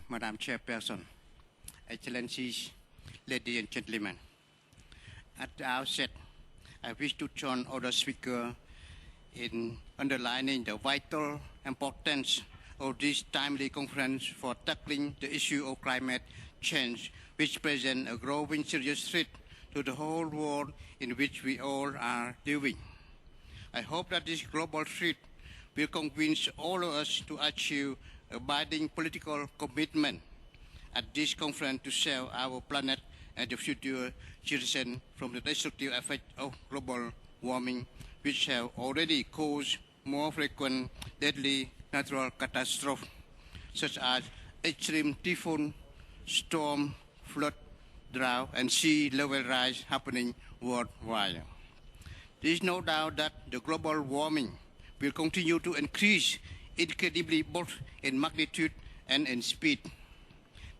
Madam Chairperson, Excellencies, ladies and gentlemen. At the outset, I wish to join other speakers in underlining the vital importance of this timely conference for tackling the issue of climate change, which presents a growing serious threat to the whole world in which we all are living. I hope that this global threat will convince all of us to achieve a binding political commitment at this conference to save our planet and the future citizens from the destructive effects of global warming, which have already caused more frequent deadly natural catastrophes, such as extreme typhoon, storm, flood, drought, and sea level rise happening worldwide. There is no doubt that the global warming will continue to increase incredibly both in magnitude and in speed.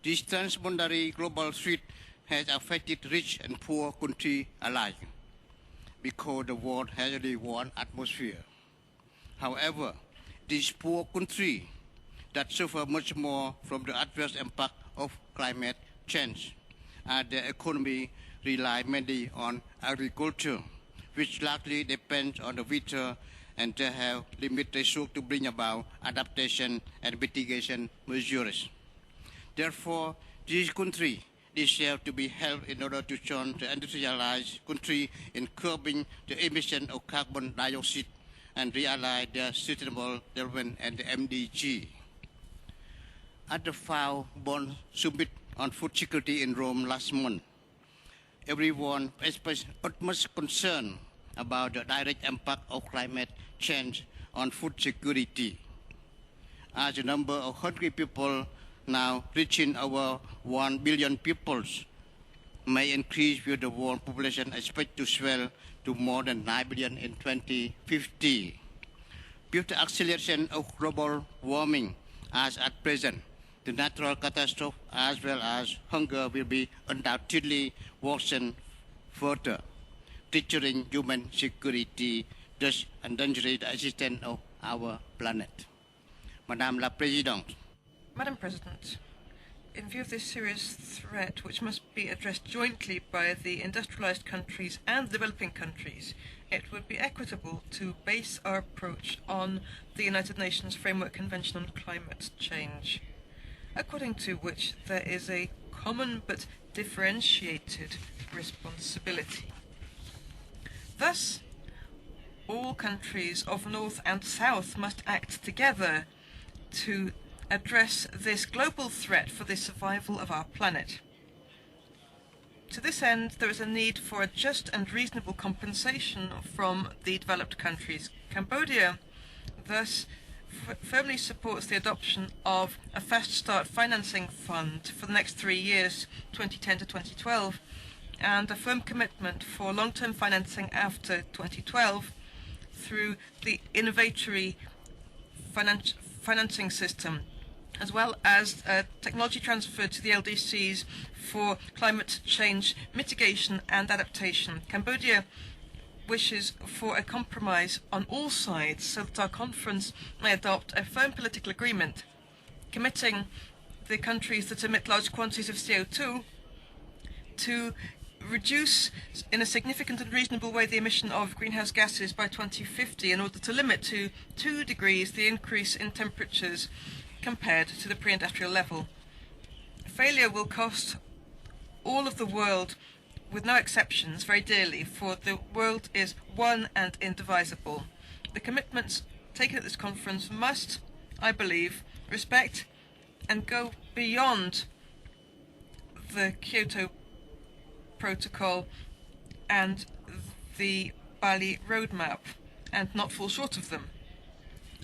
This transboundary global threat has affected rich and poor countries alike because the world has only one atmosphere. However, these poor countries that suffer much more from the adverse impact of climate change, and their economy rely mainly on agriculture, which largely depends on the weather, and they have limited resources to bring about adaptation and mitigation measures. Therefore, these countries deserve to be helped in order to join the industrialized countries in curbing the emission of carbon dioxide and realize their sustainable development and the MDG. At the FAO Bonn Summit on Food Security in Rome last month, everyone expressed utmost concern about the direct impact of climate change on food security. As the number of hungry people now reaching over 1 billion people may increase with the world population expected to swell to more than 9 billion in 2050. With the acceleration of global warming as at present, the natural catastrophe as well as hunger will be undoubtedly worsened further, threatening human security, thus endangering the existence of our planet. Madame la Présidente. Madam President, in view of this serious threat, which must be addressed jointly by the industrialized countries and developing countries, it would be equitable to base our approach on the United Nations Framework Convention on Climate Change, according to which there is a common but differentiated responsibility. Thus, all countries of North and South must act together to address this global threat for the survival of our planet. To this end, there is a need for a just and reasonable compensation from the developed countries. Cambodia thus firmly supports the adoption of a Fast Start financing fund for the next 3 years, 2010 to 2012, and a firm commitment for long-term financing after 2012 through the innovatory financing system, as well as technology transfer to the LDCs for climate change mitigation and adaptation. Cambodia wishes for a compromise on all sides so that our conference may adopt a firm political agreement committing the countries that emit large quantities of CO2 to reduce in a significant and reasonable way the emission of greenhouse gases by 2050 in order to limit to 2 degrees the increase in temperatures compared to the pre-industrial level. Failure will cost all of the world, with no exceptions, very dearly, for the world is one and indivisible. The commitments taken at this conference must, I believe, respect and go beyond the Kyoto Protocol and the Bali Roadmap and not fall short of them.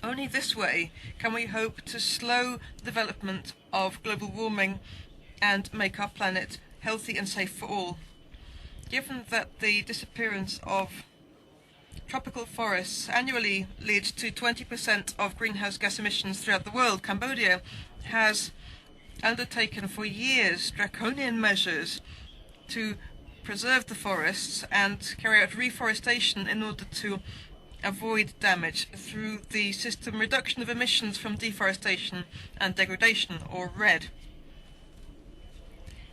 Only this way can we hope to slow the development of global warming and make our planet healthy and safe for all. Given that the disappearance of tropical forests annually leads to 20% of greenhouse gas emissions throughout the world, Cambodia has undertaken for years draconian measures to preserve the forests and carry out reforestation in order to avoid damage through the system reduction of emissions from deforestation and degradation, or RED.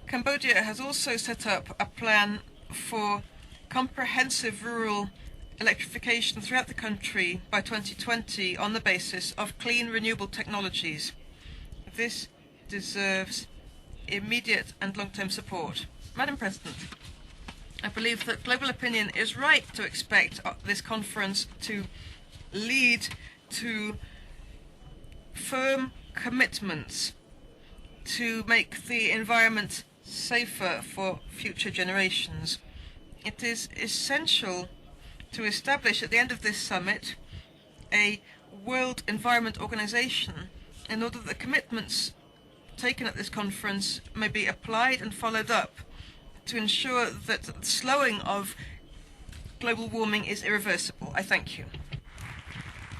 Cambodia has also set up a plan for comprehensive rural electrification throughout the country by 2020 on the basis of clean renewable technologies. This deserves immediate and long-term support. Madam President, I believe that global opinion is right to expect this conference to lead to firm commitments to make the environment safer for future generations. It is essential to establish at the end of this summit a World Environment Organization in order that the commitments taken at this conference may be applied and followed up to ensure that the slowing of global warming is irreversible. I thank you.